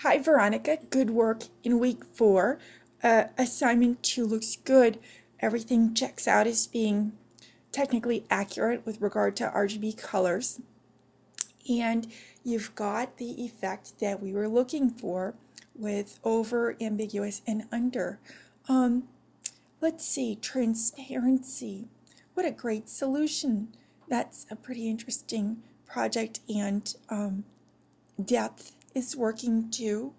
Hi, Veronica. Good work in week 4. Assignment 2 looks good. Everything checks out as being technically accurate with regard to RGB colors. And you've got the effect that we were looking for with over, ambiguous, and under. Um, let's see, transparency. What a great solution. That's a pretty interesting project, and depth is working too.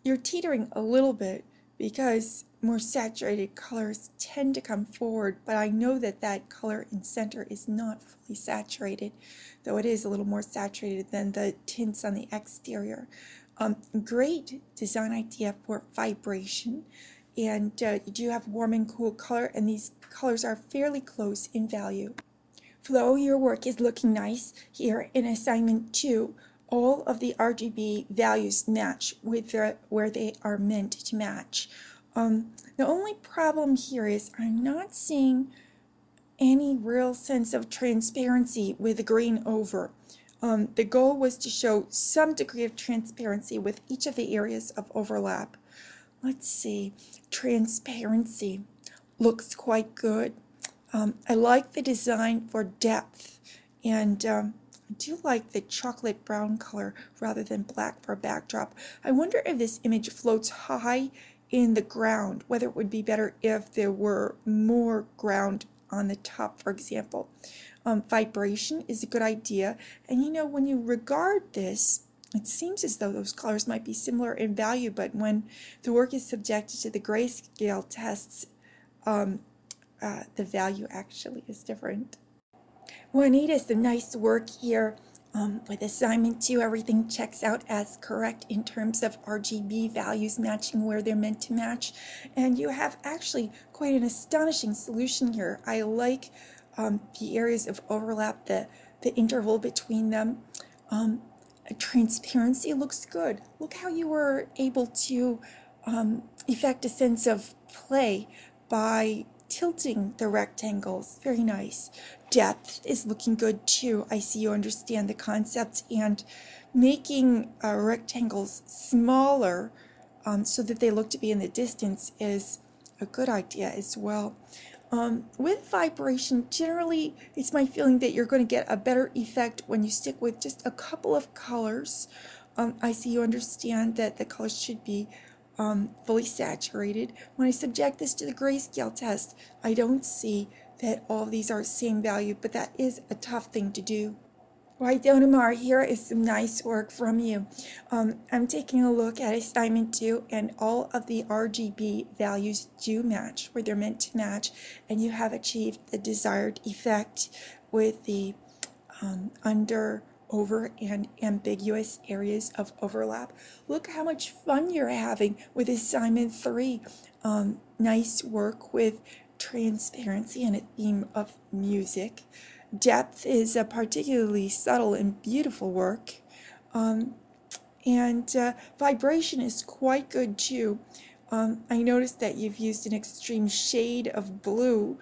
You're teetering a little bit because more saturated colors tend to come forward, but I know that that color in center is not fully saturated, though it is a little more saturated than the tints on the exterior. Great design idea for vibration, and you do have warm and cool color, and these colors are fairly close in value. Flo, your work is looking nice here in assignment 2. All of the RGB values match with where they are meant to match. The only problem here is I'm not seeing any real sense of transparency with the green over. The goal was to show some degree of transparency with each of the areas of overlap. Let's see, transparency looks quite good. I like the design for depth, and I do like the chocolate brown color rather than black for a backdrop. I wonder if this image floats high in the ground, whether it would be better if there were more ground on the top, for example. Vibration is a good idea, and you know, when you regard this, it seems as though those colors might be similar in value, but when the work is subjected to the grayscale tests, the value actually is different. Juanita, some nice work here with assignment 2. Everything checks out as correct in terms of RGB values matching where they're meant to match. And you have actually quite an astonishing solution here. I like the areas of overlap, the interval between them. Transparency looks good. Look how you were able to effect a sense of play by tilting the rectangles. Very nice. Depth is looking good too. I see you understand the concept, and making rectangles smaller so that they look to be in the distance is a good idea as well. With vibration, generally it's my feeling that you're going to get a better effect when you stick with just a couple of colors. I see you understand that the colors should be fully saturated. When I subject this to the grayscale test, I don't see that all of these are the same value, but that is a tough thing to do. Right, Donamar, here is some nice work from you. I'm taking a look at assignment 2, and all of the RGB values do match where they're meant to match, and you have achieved the desired effect with the under, over, and ambiguous areas of overlap. Look how much fun you're having with assignment 3. Nice work with transparency and a theme of music. Depth is a particularly subtle and beautiful work. Vibration is quite good too. I noticed that you've used an extreme shade of blue,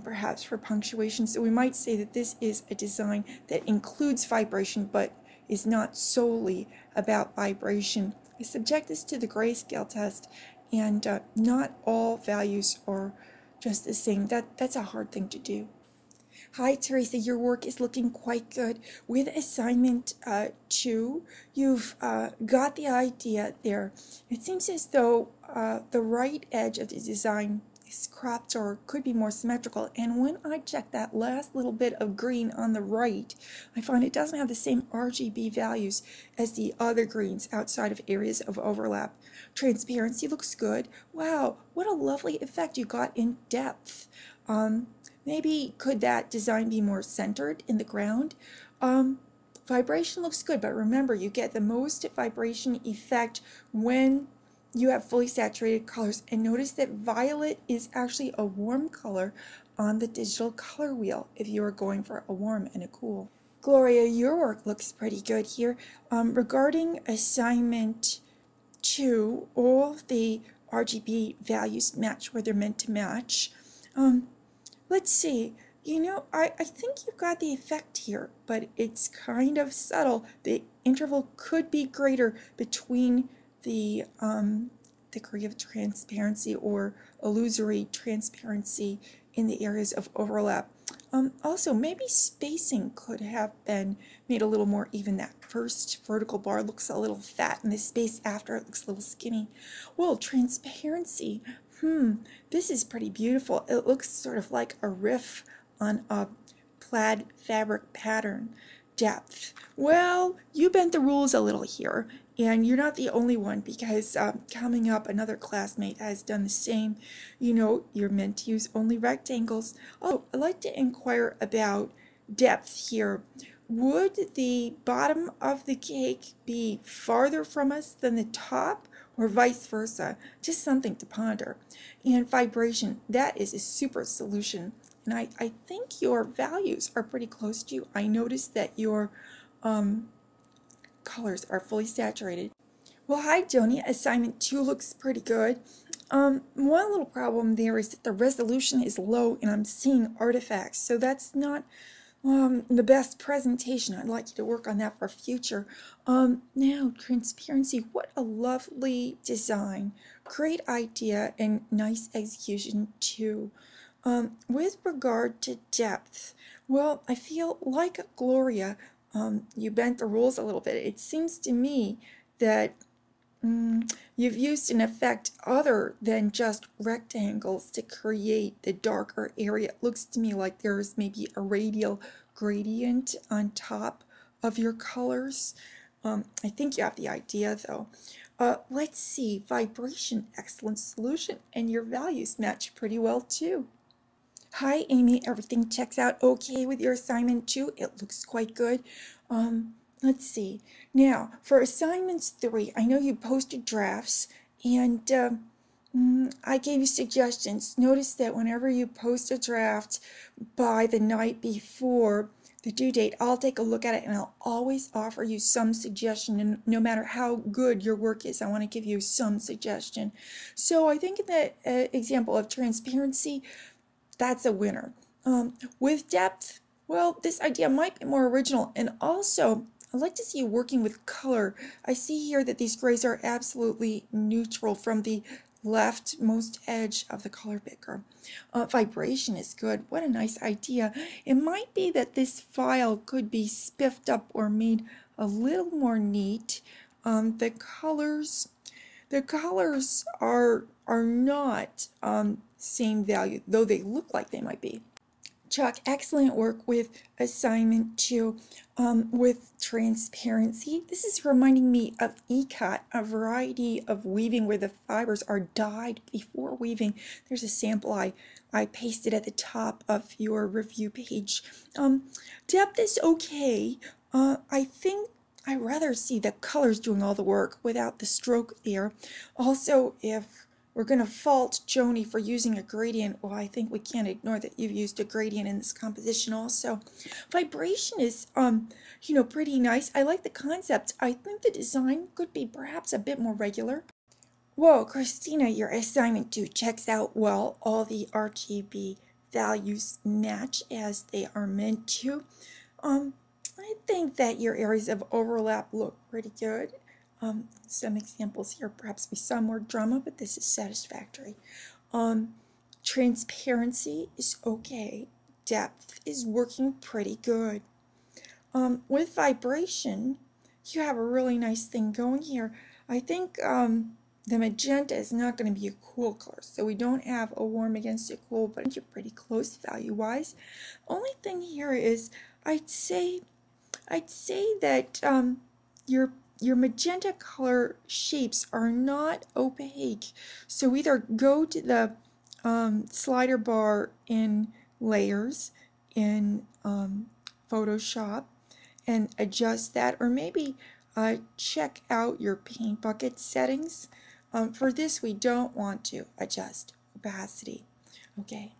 perhaps for punctuation, so we might say that this is a design that includes vibration but is not solely about vibration. I subject this to the grayscale test, and not all values are just the same. That's a hard thing to do. Hi, Teresa. Your work is looking quite good. With assignment 2, you've got the idea there. It seems as though the right edge of the design is cropped or could be more symmetrical. And when I check that last little bit of green on the right, I find it doesn't have the same RGB values as the other greens outside of areas of overlap. Transparency looks good. Wow, what a lovely effect you got in depth. Maybe could that design be more centered in the ground? Vibration looks good, but remember, you get the most vibration effect when you have fully saturated colors. And notice that violet is actually a warm color on the digital color wheel if you are going for a warm and a cool. Gloria, your work looks pretty good here. Regarding assignment 2, all the RGB values match where they're meant to match. Let's see, you know, I think you've got the effect here, but it's kind of subtle. The interval could be greater between degree of transparency or illusory transparency in the areas of overlap. Also, maybe spacing could have been made a little more even. That first vertical bar looks a little fat, and the space after it looks a little skinny. Well, transparency. This is pretty beautiful. It looks sort of like a riff on a plaid fabric pattern. Depth. Well, you bent the rules a little here, and you're not the only one, because coming up, another classmate has done the same. You know, you're meant to use only rectangles. Oh, I'd like to inquire about depth here. Would the bottom of the cake be farther from us than the top, or vice versa? Just something to ponder. And vibration, that is a super solution. And I think your values are pretty close to you. I noticed that your colors are fully saturated. Well, hi, Joni. Assignment 2 looks pretty good. One little problem there is that the resolution is low and I'm seeing artifacts. So that's not the best presentation. I'd like you to work on that for future. Now, transparency. What a lovely design. Great idea and nice execution too. With regard to depth, well, I feel like Gloria, you bent the rules a little bit. It seems to me that you've used an effect other than just rectangles to create the darker area. It looks to me like there's maybe a radial gradient on top of your colors. I think you have the idea though. Let's see, vibration, excellent solution, and your values match pretty well too. Hi, Amy. Everything checks out okay with your assignment too. It looks quite good. Let's see. Now, for assignments 3, I know you posted drafts, and I gave you suggestions. Notice that whenever you post a draft by the night before the due date, I'll take a look at it, and I'll always offer you some suggestion. And no matter how good your work is, I want to give you some suggestion. So I think in the example of transparency, that's a winner. With depth, well, this idea might be more original, and also I'd like to see you working with color. I see here that these grays are absolutely neutral from the leftmost edge of the color picker. Vibration is good. What a nice idea. It might be that this file could be spiffed up or made a little more neat. The colors are not same value, though they look like they might be. Chuck, excellent work with assignment 2 with transparency. This is reminding me of ECOT, a variety of weaving where the fibers are dyed before weaving. There's a sample I pasted at the top of your review page. Depth is okay. I think I rather see the colors doing all the work without the stroke there. Also, if we're going to fault Joni for using a gradient, well, I think we can't ignore that you've used a gradient in this composition also. Vibration is, pretty nice. I like the concept. I think the design could be perhaps a bit more regular. Whoa, Christina, your assignment 2 checks out well. All the RGB values match as they are meant to. I think that your areas of overlap look pretty good. Some examples here, perhaps with some more drama, but this is satisfactory. Transparency is okay. Depth is working pretty good. With vibration, you have a really nice thing going here. I think the magenta is not going to be a cool color, so we don't have a warm against a cool, but you're pretty close value-wise. Only thing here is I'd say that your magenta color shapes are not opaque. So either go to the slider bar in layers in Photoshop and adjust that, or maybe check out your paint bucket settings. For this, we don't want to adjust opacity. Okay.